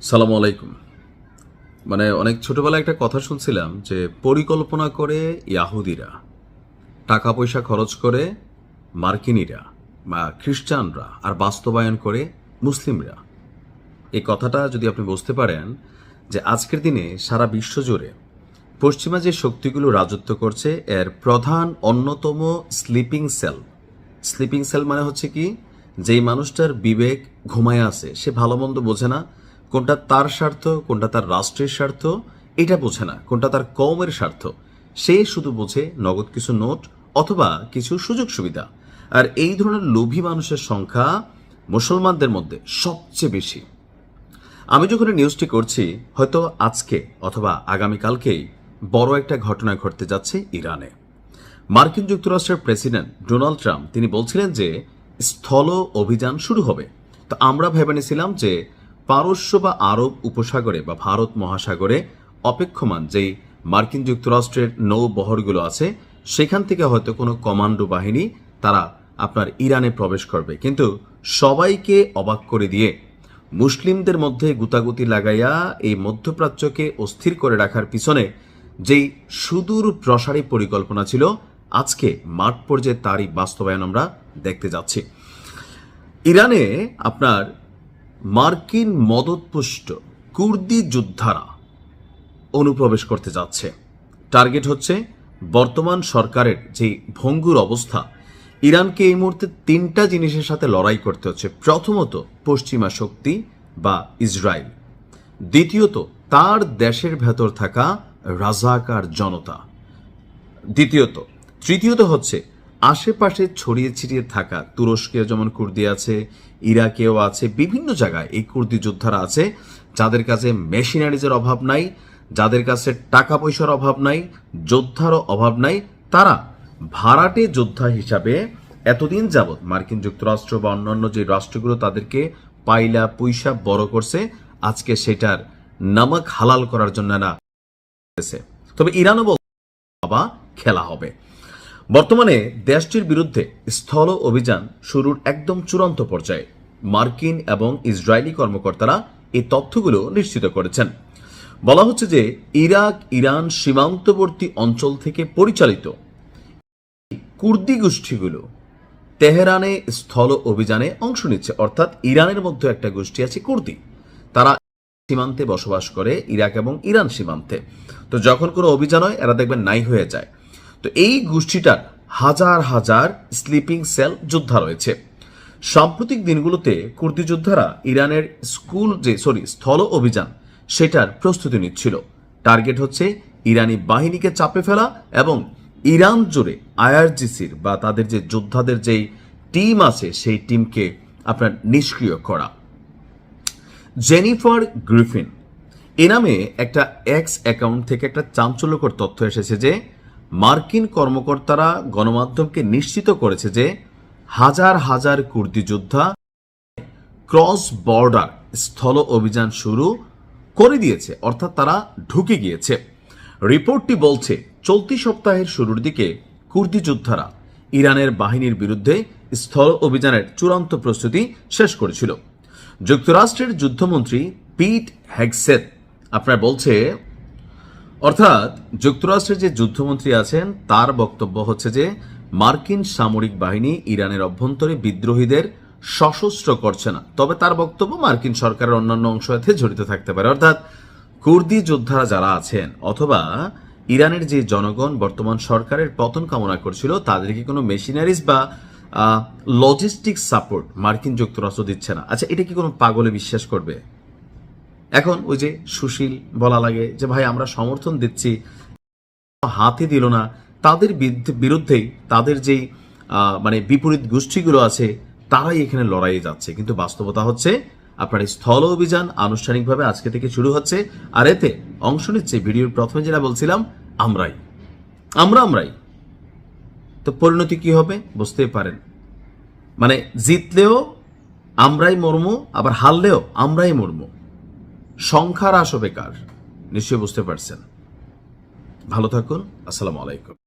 সালামু আলাইকুম। অনেক ছোটবেলায় একটা কথা শুনছিলাম যে পরিকল্পনা করে ইয়াহুদিরা, টাকা পয়সা খরচ করে মার্কিনিরা বা খ্রিস্টানরা, আর বাস্তবায়ন করে মুসলিমরা। এই কথাটা যদি আপনি বুঝতে পারেন যে আজকের দিনে সারা বিশ্ব জুড়ে পশ্চিমা যে শক্তিগুলো রাজত্ব করছে এর প্রধান অন্যতম স্লিপিং সেল মানে হচ্ছে কি, যেই মানুষটার বিবেক ঘুমায় আছে, সে ভালো মন্দ বোঝে না, কোনটা তার স্বার্থ কোনটা তার রাষ্ট্রের স্বার্থ এটা বোঝে না, কোনটা তার কওমের স্বার্থ, সে শুধু বোঝে নগদ কিছু নোট অথবা কিছু সুযোগ সুবিধা। আর এই ধরনের লোভী মানুষের সংখ্যা মুসলমানদের মধ্যে সবচেয়ে বেশি। আমি যখন এই নিউজটি করছি, হয়তো আজকে অথবা আগামীকালকেই বড় একটা ঘটনা ঘটতে যাচ্ছে ইরানে। মার্কিন যুক্তরাষ্ট্রের প্রেসিডেন্ট ডোনাল্ড ট্রাম্প তিনি বলছিলেন যে স্থল অভিযান শুরু হবে। তো আমরা ভেবে নিয়েছিলাম যে পারস্য বা আরব উপসাগরে বা ভারত মহাসাগরে অপেক্ষমান যেই মার্কিন যুক্তরাষ্ট্রের নৌবহরগুলো আছে সেখান থেকে হয়তো কোনো কমান্ডো বাহিনী তারা আপনার ইরানে প্রবেশ করবে। কিন্তু সবাইকে অবাক করে দিয়ে মুসলিমদের মধ্যে গুতাগুতি লাগাইয়া এই মধ্যপ্রাচ্যকে অস্থির করে রাখার পিছনে যেই সুদূর প্রসারী পরিকল্পনা ছিল, আজকে মাঠ পর্যায়ে তারই বাস্তবায়ন আমরা দেখতে যাচ্ছি। ইরানে আপনার মার্কিন মদতপুষ্ট কুর্দি যোদ্ধারা অনুপ্রবেশ করতে যাচ্ছে। টার্গেট হচ্ছে বর্তমান সরকারের যে ভঙ্গুর অবস্থা, ইরানকে এই মুহূর্তে তিনটা জিনিসের সাথে লড়াই করতে হচ্ছে। প্রথমত পশ্চিমা শক্তি বা ইসরায়েল, দ্বিতীয়ত তার দেশের ভেতর থাকা রাজাকার জনতা, তৃতীয়ত হচ্ছে আশেপাশে ছড়িয়ে ছিটিয়ে থাকা তুরস্কেও যেমন কুর্দি আছে, ইরাকেও আছে, বিভিন্ন জায়গায় এই কুর্দি যোদ্ধারা আছে, যাদের কাছে মেশিনারিজের অভাব নাই, যাদের কাছে টাকা পয়সার অভাব নাই, যোদ্ধারও অভাব নাই। তারা ভাড়াটে যোদ্ধা হিসাবে এতদিন যাবৎ মার্কিন যুক্তরাষ্ট্র বা অন্যান্য যে রাষ্ট্রগুলো তাদেরকে পাইলা পয়সা বড় করছে, আজকে সেটার নামক হালাল করার জন্য না। তবে ইরানও বাবা খেলা হবে। বর্তমানে দেশটির বিরুদ্ধে স্থল অভিযান শুরুর একদম চূড়ান্ত পর্যায়ে মার্কিন এবং ইসরায়েলি কর্মকর্তারা এই তথ্যগুলো নিশ্চিত করেছেন। বলা হচ্ছে যে ইরাক ইরান সীমান্তবর্তী অঞ্চল থেকে পরিচালিত কুর্দি গোষ্ঠীগুলো তেহরানে স্থল অভিযানে অংশ নিচ্ছে। অর্থাৎ ইরানের মধ্যে একটা গোষ্ঠী আছে কুর্দি, তারা সীমান্তে বসবাস করে, ইরাক এবং ইরান সীমান্তে। তো যখন কোনো অভিযান হয় এরা দেখবেন নাই হয়ে যায়। তো এই গোষ্ঠীটার হাজার হাজার স্লিপিং সেল যোদ্ধা রয়েছে। সাম্প্রতিক দিনগুলোতে কুর্দি যোদ্ধারা ইরানের স্থল অভিযান সেটার প্রস্তুতি নিচ্ছিল। টার্গেট হচ্ছে ইরানি বাহিনীকে চাপে ফেলা এবং ইরান জুড়ে আইআরজিসির বা তাদের যে যোদ্ধাদের যেই টিম আছে সেই টিমকে আপনার নিষ্ক্রিয় করা। জেনিফার গ্রিফিন এ নামে একটা এক্স অ্যাকাউন্ট থেকে একটা চাঞ্চল্যকর তথ্য এসেছে যে মার্কিন কর্মকর্তারা গণমাধ্যমকে নিশ্চিত করেছে যে হাজার হাজার কুর্দি যোদ্ধা ক্রস বর্ডার স্থল অভিযান শুরু করে দিয়েছে, অর্থাৎ তারা ঢুকে গিয়েছে। রিপোর্টটি বলছে চলতি সপ্তাহের শুরুর দিকে কুর্দি যোদ্ধারা ইরানের বাহিনীর বিরুদ্ধে স্থল অভিযানের চূড়ান্ত প্রস্তুতি শেষ করেছিল। যুক্তরাষ্ট্রের যুদ্ধমন্ত্রী পিট হেগসেথ আপনার বলছে, অর্থাৎ যুক্তরাষ্ট্রের যে যুদ্ধমন্ত্রী আছেন তার বক্তব্য হচ্ছে যে মার্কিন সামরিক বাহিনী ইরানের অভ্যন্তরে বিদ্রোহীদের সশস্ত্র করছে না, তবে তার বক্তব্য মার্কিন সরকারের অন্যান্য অংশ এতে জড়িত থাকতে পারে। অর্থাৎ কুর্দি যোদ্ধারা যারা আছেন অথবা ইরানের যে জনগণ বর্তমান সরকারের পতন কামনা করছিল, তাদেরকে কোনো মেশিনারিজ বা লজিস্টিক সাপোর্ট মার্কিন যুক্তরাষ্ট্র দিচ্ছে না। আচ্ছা, এটা কি কোনো পাগলে বিশ্বাস করবে? এখন ওই যে সুশীল বলা লাগে যে ভাই আমরা সমর্থন দিচ্ছি, হাতে দিল না, তাদের বিরুদ্ধেই তাদের যেই বিপরীত গোষ্ঠীগুলো আছে তারাই এখানে লড়াইয়ে যাচ্ছে। কিন্তু বাস্তবতা হচ্ছে আপনার স্থল অভিযান আনুষ্ঠানিকভাবে আজকে থেকে শুরু হচ্ছে, আর এতে অংশ নিচ্ছে ভিডিওর প্রথমে যেটা বলছিলাম আমরাই। তো পরিণতি কি হবে বুঝতেই পারেন। জিতলেও আমরাই মরমু, আবার হারলেও আমরাই মরমু। সংখ্যার আসবে কার, নিশ্চয়ই বুঝতে পারছেন। ভালো থাকুন। আসসালামু আলাইকুম।